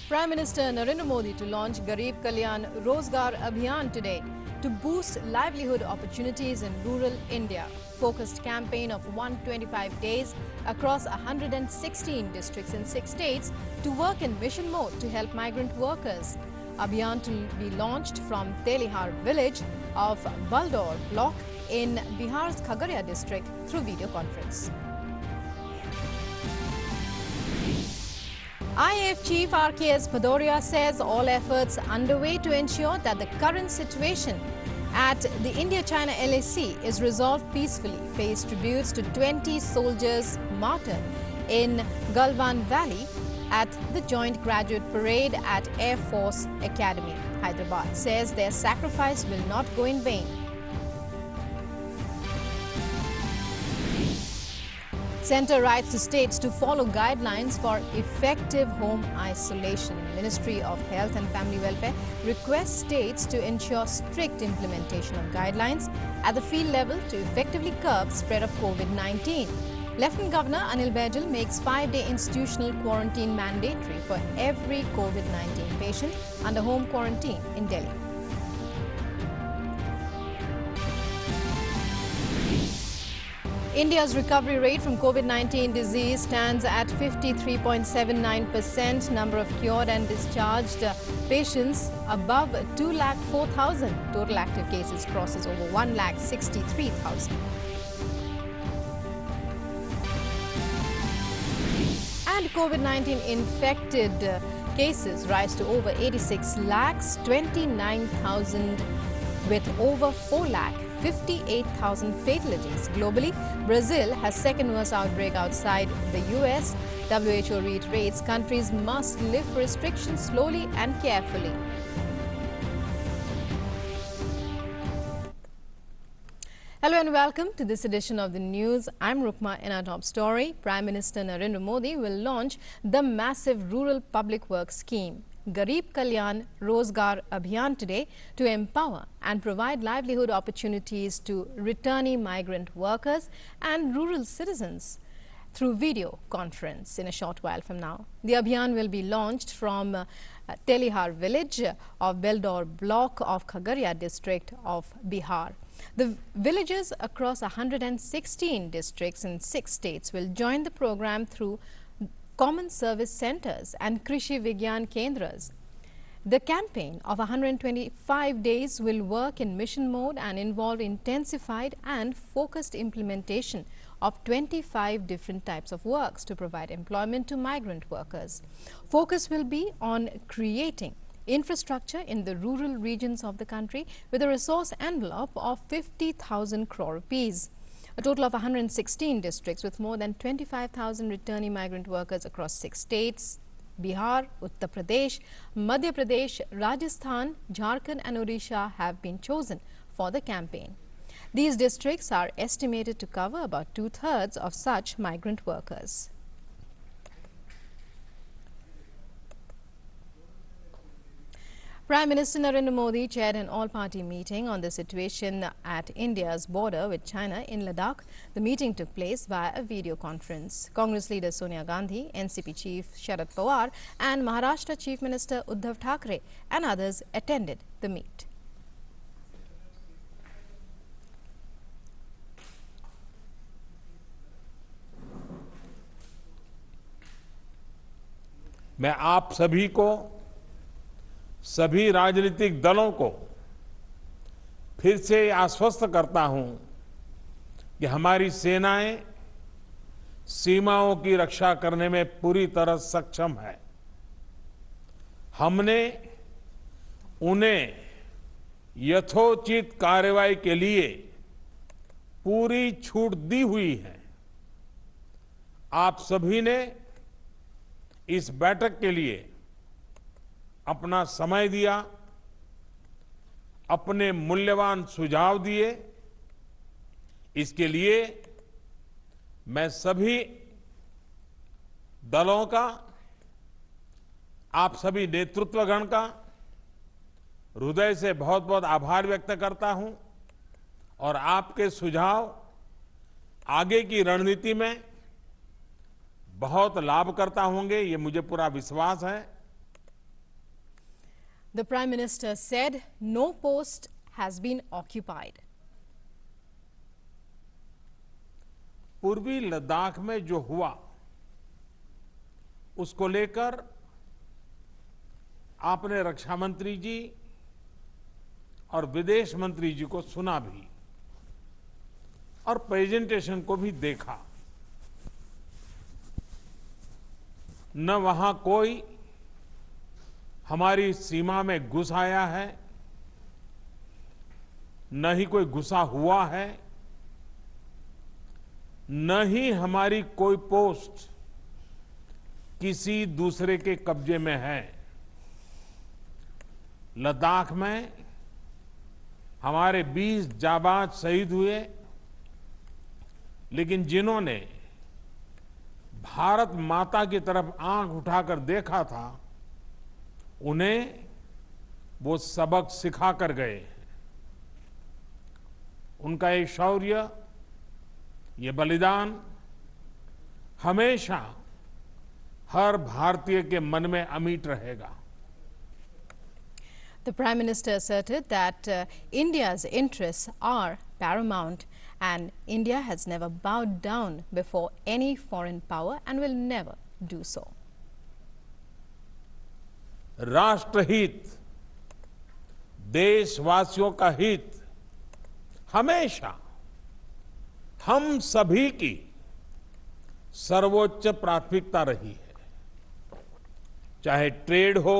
Prime Minister Narendra Modi to launch Garib Kalyan Rozgar Abhiyan today to boost livelihood opportunities in rural India. Focused campaign of 125 days across 116 districts in 6 states to work in mission mode to help migrant workers. Abhiyan to be launched from Telihar village of Baldor block in Bihar's Khagaria district through video conference. IAF Chief RKS Bhadoria says all efforts underway to ensure that the current situation at the India-China LAC is resolved peacefully. Pays tributes to 20 soldiers martyred in Galwan Valley at the joint graduate parade at Air Force Academy. Hyderabad says their sacrifice will not go in vain. Centre writes to states to follow guidelines for effective home isolation. Ministry of Health and Family Welfare requests states to ensure strict implementation of guidelines at the field level to effectively curb spread of COVID-19. Lieutenant Governor Anil Baijal makes 5-day institutional quarantine mandatory for every COVID-19 patient under home quarantine in Delhi. India's recovery rate from COVID-19 disease stands at 53.79%. Number of cured and discharged patients above 204,000. Total active cases crosses over 163,000. And COVID-19 infected cases rise to over 86 lakhs, 29,000 with over 4 lakh. 58,000 fatalities. Globally, Brazil has second worst outbreak outside the US. WHO reiterates countries must lift restrictions slowly and carefully. Hello and welcome to this edition of the news. I'm Rukma. In our top story, Prime Minister Narendra Modi will launch the massive rural public works scheme Garib Kalyan Rozgar Abhiyan today to empower and provide livelihood opportunities to returnee migrant workers and rural citizens through video conference in a short while from now. The Abhiyan will be launched from Telihar village of Beldor block of Khagaria district of Bihar. The villages across 116 districts in 6 states will join the program through common service centers and Krishi Vigyan Kendras. The campaign of 125 days will work in mission mode and involve intensified and focused implementation of 25 different types of works to provide employment to migrant workers. Focus will be on creating infrastructure in the rural regions of the country with a resource envelope of 50,000 crore rupees. A total of 116 districts with more than 25,000 returnee migrant workers across 6 states, Bihar, Uttar Pradesh, Madhya Pradesh, Rajasthan, Jharkhand and Odisha have been chosen for the campaign. These districts are estimated to cover about 2/3 of such migrant workers. Prime Minister Narendra Modi chaired an all-party meeting on the situation at India's border with China in Ladakh. The meeting took place via a video conference. Congress leader Sonia Gandhi, NCP chief Sharad Pawar and Maharashtra Chief Minister Uddhav Thackeray and others attended the meet. मैं आप सभी को, सभी राजनीतिक दलों को फिर से आश्वस्त करता हूं कि हमारी सेनाएं सीमाओं की रक्षा करने में पूरी तरह सक्षम है। हमने उन्हें यथोचित कार्रवाई के लिए पूरी छूट दी हुई है। आप सभी ने इस बैठक के लिए अपना समय दिया, अपने मूल्यवान सुझाव दिए। इसके लिए मैं सभी दलों का, आप सभी नेतृत्वगण का हृदय से बहुत बहुत आभार व्यक्त करता हूं और आपके सुझाव आगे की रणनीति में बहुत लाभकर्ता होंगे, ये मुझे पूरा विश्वास है। The Prime Minister said no post has been occupied. पूर्वी लद्दाख में जो हुआ उसको लेकर आपने रक्षा मंत्री जी और विदेश मंत्री जी को सुना भी और प्रेजेंटेशन को भी देखा। न वहां कोई हमारी सीमा में घुस आया है, न ही कोई घुसा हुआ है, न ही हमारी कोई पोस्ट किसी दूसरे के कब्जे में है। लद्दाख में हमारे 20 जाबाज शहीद हुए, लेकिन जिन्होंने भारत माता की तरफ आंख उठाकर देखा था, उन्हें वो सबक सिखा कर गए। उनका ये शौर्य, ये बलिदान हमेशा हर भारतीय के मन में अमिट रहेगा। The Prime Minister asserted that India's interests are paramount and India has never bowed down before any foreign power and will never do so. राष्ट्रहित, देशवासियों का हित हमेशा हम सभी की सर्वोच्च प्राथमिकता रही है। चाहे ट्रेड हो,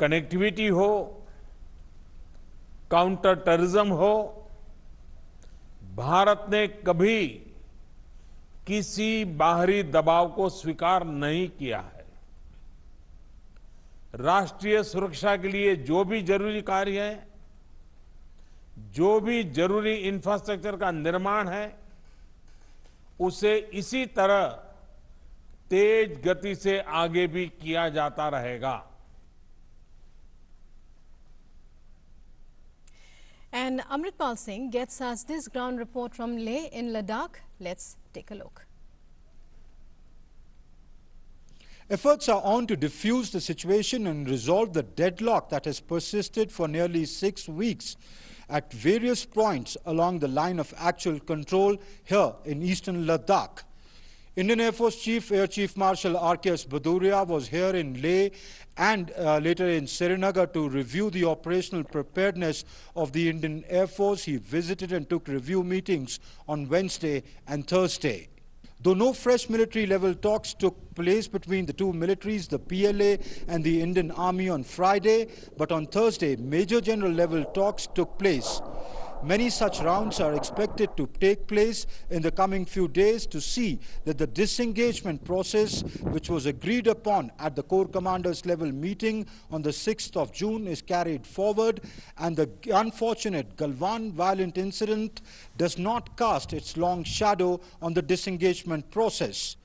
कनेक्टिविटी हो, काउंटर टेररिज्म हो, भारत ने कभी किसी बाहरी दबाव को स्वीकार नहीं किया है। राष्ट्रीय सुरक्षा के लिए जो भी जरूरी कार्य है, जो भी जरूरी इंफ्रास्ट्रक्चर का निर्माण है, उसे इसी तरह तेज गति से आगे भी किया जाता रहेगा। And Amritpal Singh gets us this ground report from Leh in Ladakh. Let's take a look. Efforts are on to diffuse the situation and resolve the deadlock that has persisted for nearly 6 weeks at various points along the line of actual control here in eastern Ladakh. Indian Air Force Chief Air Chief Marshal R.K.S. Bhaduria was here in Leh and later in Srinagar to review the operational preparedness of the Indian Air Force. He visited and took review meetings on Wednesday and Thursday. Though no fresh military level talks took place between the two militaries, the PLA and the Indian Army on Friday, but on Thursday, Major General level talks took place. Many such rounds are expected to take place in the coming few days to see that the disengagement process, which was agreed upon at the Corps Commanders level meeting on the 6th of June, is carried forward, and the unfortunate Galwan violent incident does not cast its long shadow on the disengagement process.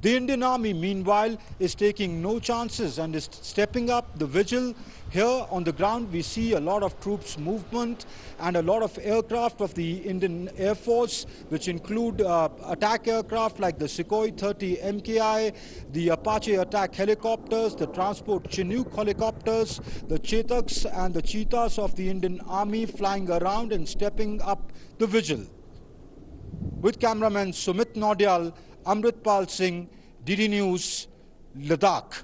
The Indian Army, meanwhile, is taking no chances and is stepping up the vigil. Here on the ground, we see a lot of troops movement and a lot of aircraft of the Indian Air Force, which include attack aircraft like the Sukhoi 30 MKI, the Apache attack helicopters, the transport Chinook helicopters, the Chetaks and the Cheetahs of the Indian Army flying around and stepping up the vigil. With cameraman Sumit Naudyal, Amritpal Singh, DD News, Ladakh.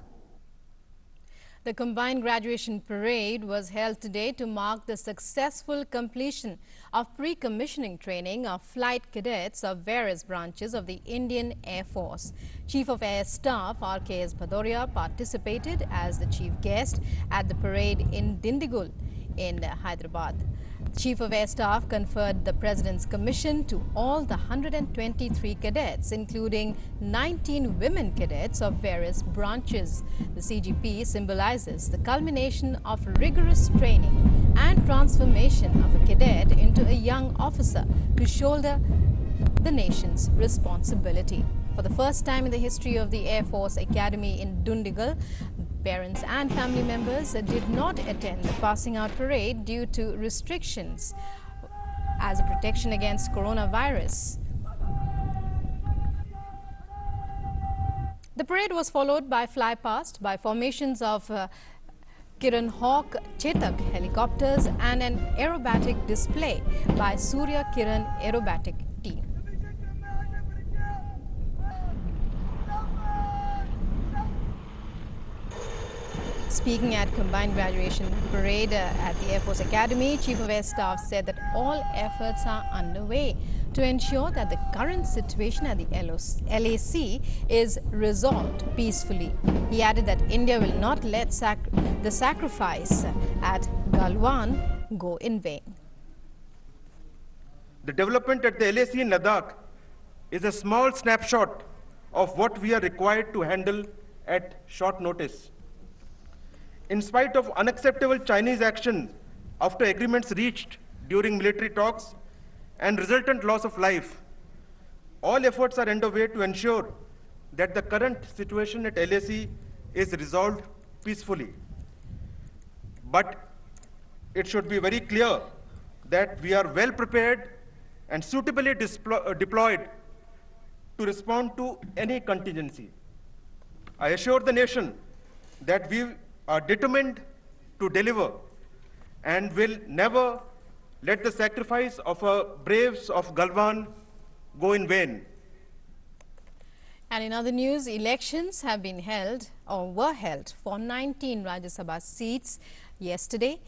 The combined graduation parade was held today to mark the successful completion of pre-commissioning training of flight cadets of various branches of the Indian Air Force. Chief of Air Staff R.K.S. Bhaduria participated as the chief guest at the parade in Dindigul in Hyderabad. Chief of Air Staff conferred the President's commission to all the 123 cadets, including 19 women cadets of various branches. The CGP symbolizes the culmination of rigorous training and transformation of a cadet into a young officer to shoulder the nation's responsibility. For the first time in the history of the Air Force Academy in Dundigal, parents and family members did not attend the passing out parade due to restrictions as a protection against coronavirus. The parade was followed by flypast by formations of Kiran Hawk Chetak helicopters and an aerobatic display by Surya Kiran Aerobatic Team. Speaking at Combined Graduation Parade at the Air Force Academy, Chief of Air Staff said that all efforts are underway to ensure that the current situation at the LAC is resolved peacefully. He added that India will not let the sacrifice at Galwan go in vain. The development at the LAC in Ladakh is a small snapshot of what we are required to handle at short notice. In spite of unacceptable Chinese action after agreements reached during military talks and resultant loss of life, all efforts are underway to ensure that the current situation at LAC is resolved peacefully. But it should be very clear that we are well prepared and suitably deployed to respond to any contingency. I assure the nation that we are determined to deliver and will never let the sacrifice of our braves of Galwan go in vain. And in other news, elections have been held or were held for 19 Rajya Sabha seats yesterday.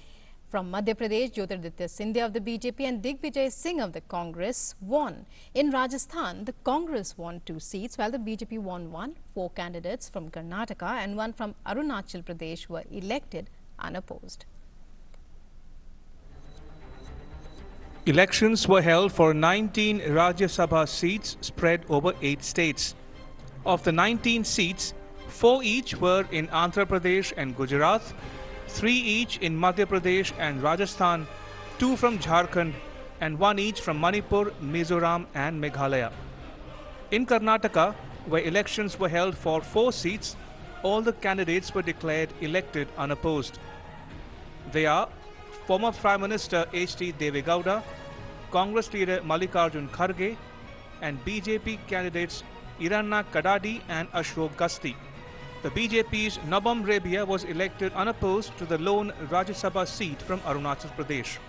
From Madhya Pradesh, Jyotiraditya Scindia of the BJP and Digvijay Singh of the Congress won. In Rajasthan, the Congress won 2 seats while the BJP won 1. 4 candidates from Karnataka and 1 from Arunachal Pradesh were elected unopposed. Elections were held for 19 Rajya Sabha seats spread over 8 states. Of the 19 seats, 4 each were in Andhra Pradesh and Gujarat, 3 each in Madhya Pradesh and Rajasthan, 2 from Jharkhand, and 1 each from Manipur, Mizoram, and Meghalaya. In Karnataka, where elections were held for 4 seats, all the candidates were declared elected unopposed. They are former Prime Minister H.D. Devegowda, Congress leader Mallikarjun Kharge, and BJP candidates Iranna Kadadi and Ashok Gasti. The BJP's Nabam Rebia was elected unopposed to the lone Rajya Sabha seat from Arunachal Pradesh.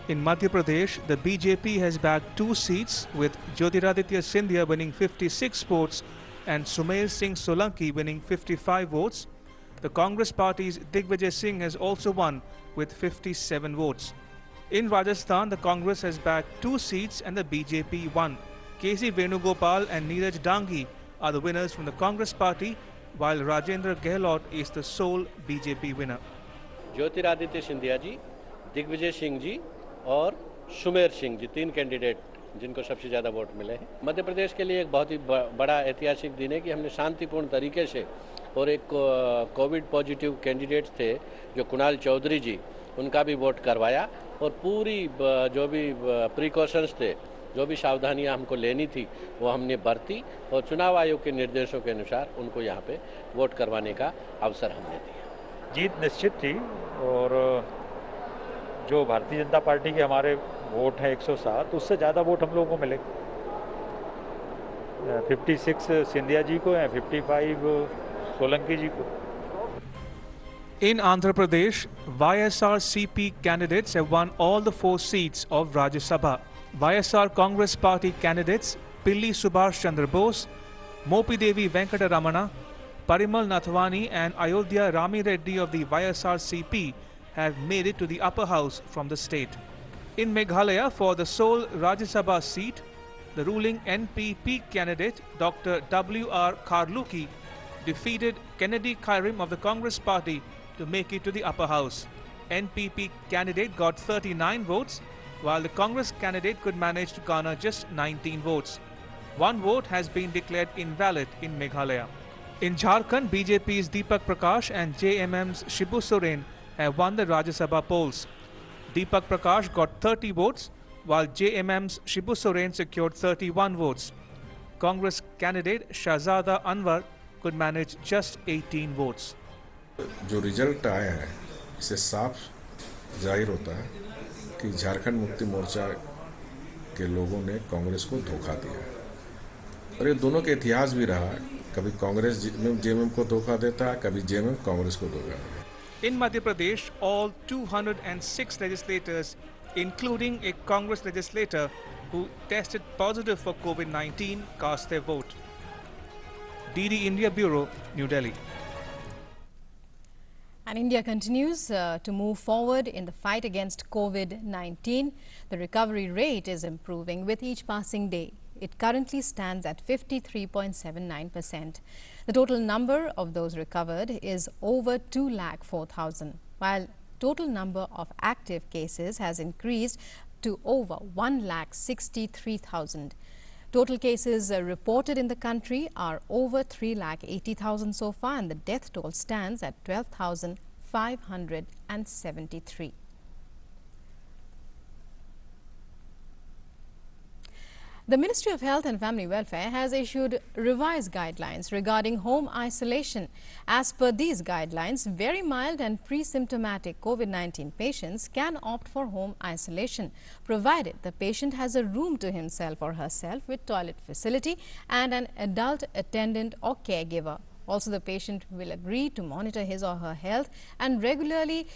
In Madhya Pradesh, the BJP has bagged 2 seats, with Jyotiraditya Scindia winning 56 votes and Sumail Singh Solanki winning 55 votes. The Congress party's Digvijay Singh has also won with 57 votes. In Rajasthan, the Congress has bagged 2 seats and the BJP won. K.C. Venugopal and Neeraj Dangi are the winners from the Congress party, while Rajendra Gehlot is the sole BJP winner. Jyotiraditya Scindia ji, Digvijay Singh ji और Sumer Singh ji 3 candidate जिनको सबसे ज़्यादा vote मिले हैं। मध्य प्रदेश के लिए एक बहुत ही बड़ा ऐतिहासिक दिन है कि हमने शांतिपूर्ण तरीके से, और एक कोविड पॉजिटिव कैंडिडेट थे जो कुणाल चौधरी जी, उनका भी वोट करवाया, और पूरी जो भी प्रिकॉशंस थे, जो भी सावधानियां हमको लेनी थी, वो हमने बरती और चुनाव आयोग के निर्देशों के अनुसार उनको यहाँ पे वोट करवाने का अवसर हमने दिया। जीत निश्चित थी, और जो भारतीय जनता पार्टी के हमारे वोट हैं 107, उससे ज़्यादा वोट हम लोगों को मिले। 56 सिंधिया जी को, 55 सोलंकी जी को। In Andhra Pradesh, YSR-CP candidates have won all the 4 seats of Rajya Sabha. YSR Congress Party candidates Pilli Subhash Chandra Bose, Mopi Devi Venkataramana, Parimal Nathwani and Ayodhya Rami Reddy of the YSR-CP have made it to the upper house from the state. In Meghalaya, for the sole Rajya Sabha seat, the ruling NPP candidate Dr. W.R. Karluki defeated Kennedy Kairim of the Congress Party to make it to the upper house. NPP candidate got 39 votes, while the Congress candidate could manage to garner just 19 votes. 1 vote has been declared invalid in Meghalaya. In Jharkhand, BJP's Deepak Prakash and JMM's Shibu Soren have won the Rajya Sabha polls. Deepak Prakash got 30 votes, while JMM's Shibu Soren secured 31 votes. Congress candidate Shahzada Anwar could manage just 18 votes. जो result आया है, इससे साफ जाहिर होता है कि झारखंड मुक्ति मोर्चा के लोगों ने कांग्रेस को धोखा दिया, और ये दोनों के इतिहास भी रहा है। कभी कांग्रेस जेएमएम को धोखा देता है, कभी जेएमएम कांग्रेस को धोखा देता है। In Madhya Pradesh, all 206 legislators, including a Congress legislator who tested positive for COVID-19, cast their vote. DD India Bureau, New Delhi. And India continues to move forward in the fight against COVID-19. The recovery rate is improving with each passing day. It currently stands at 53.79%. The total number of those recovered is over 204,000, while total number of active cases has increased to over 163,000. Total cases reported in the country are over 380,000 so far, and the death toll stands at 12,573. The Ministry of Health and Family Welfare has issued revised guidelines regarding home isolation. As per these guidelines, very mild and pre-symptomatic COVID-19 patients can opt for home isolation, provided the patient has a room to himself or herself with toilet facility and an adult attendant or caregiver. Also, the patient will agree to monitor his or her health and regularly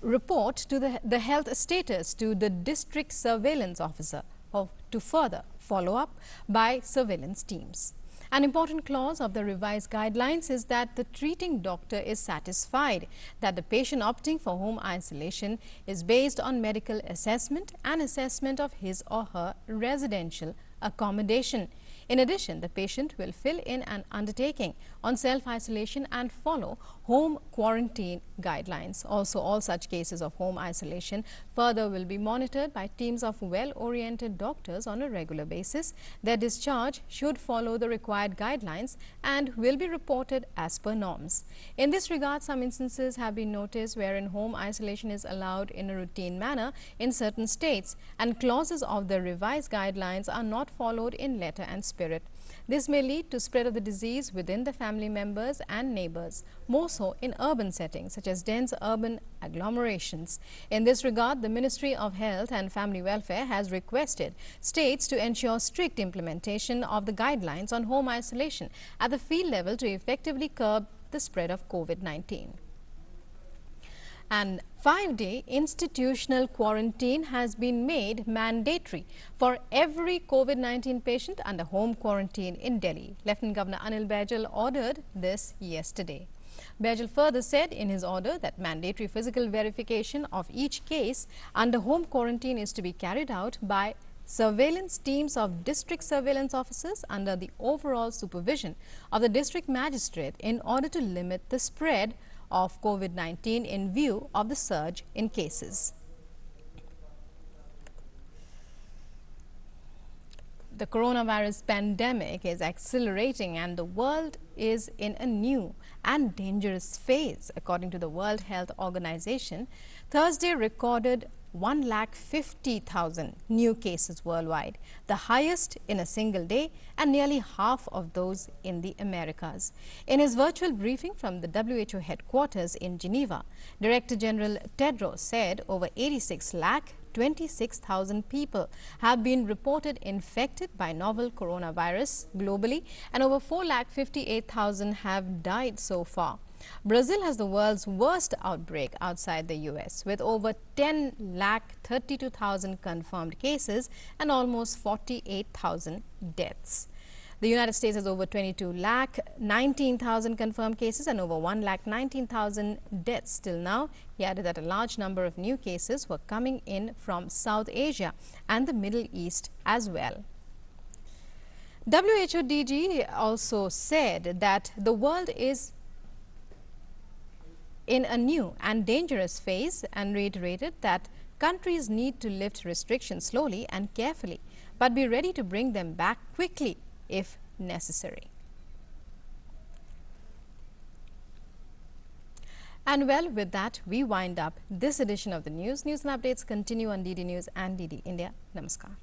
report to the health status to the district surveillance officer or to further follow up by surveillance teams. An important clause of the revised guidelines is that the treating doctor is satisfied that the patient opting for home isolation is based on medical assessment and assessment of his or her residential accommodation. In addition, the patient will fill in an undertaking on self-isolation and follow home quarantine guidelines. Also, all such cases of home isolation further will be monitored by teams of well-oriented doctors on a regular basis. Their discharge should follow the required guidelines and will be reported as per norms. In this regard, some instances have been noticed wherein home isolation is allowed in a routine manner in certain states, and clauses of the revised guidelines are not followed in letter and spirit. This may lead to spread of the disease within the family members and neighbors, more so in urban settings such as dense urban agglomerations. In this regard, the Ministry of Health and Family Welfare has requested states to ensure strict implementation of the guidelines on home isolation at the field level to effectively curb the spread of COVID-19. And 5-day institutional quarantine has been made mandatory for every COVID-19 patient under home quarantine in Delhi. Lieutenant Governor Anil Baijal ordered this yesterday. Baijal further said in his order that mandatory physical verification of each case under home quarantine is to be carried out by surveillance teams of district surveillance officers under the overall supervision of the district magistrate in order to limit the spread of COVID-19 in view of the surge in cases. The coronavirus pandemic is accelerating and the world is in a new and dangerous phase. According to the World Health Organization, Thursday recorded 150,000 new cases worldwide, the highest in a single day and nearly half of those in the Americas. In his virtual briefing from the WHO headquarters in Geneva, Director General Tedros said over 26,26,000 people have been reported infected by novel coronavirus globally and over 4,58,000 have died so far. Brazil has the world's worst outbreak outside the US, with over 10,32,000 confirmed cases and almost 48,000 deaths. The United States has over 22,19,000 confirmed cases and over 1,19,000 deaths till now. He added that a large number of new cases were coming in from South Asia and the Middle East as well. WHO DG also said that the world is in a new and dangerous phase and reiterated that countries need to lift restrictions slowly and carefully, but be ready to bring them back quickly if necessary. And well, with that, we wind up this edition of the news. News and updates continue on DD News and DD India. Namaskar.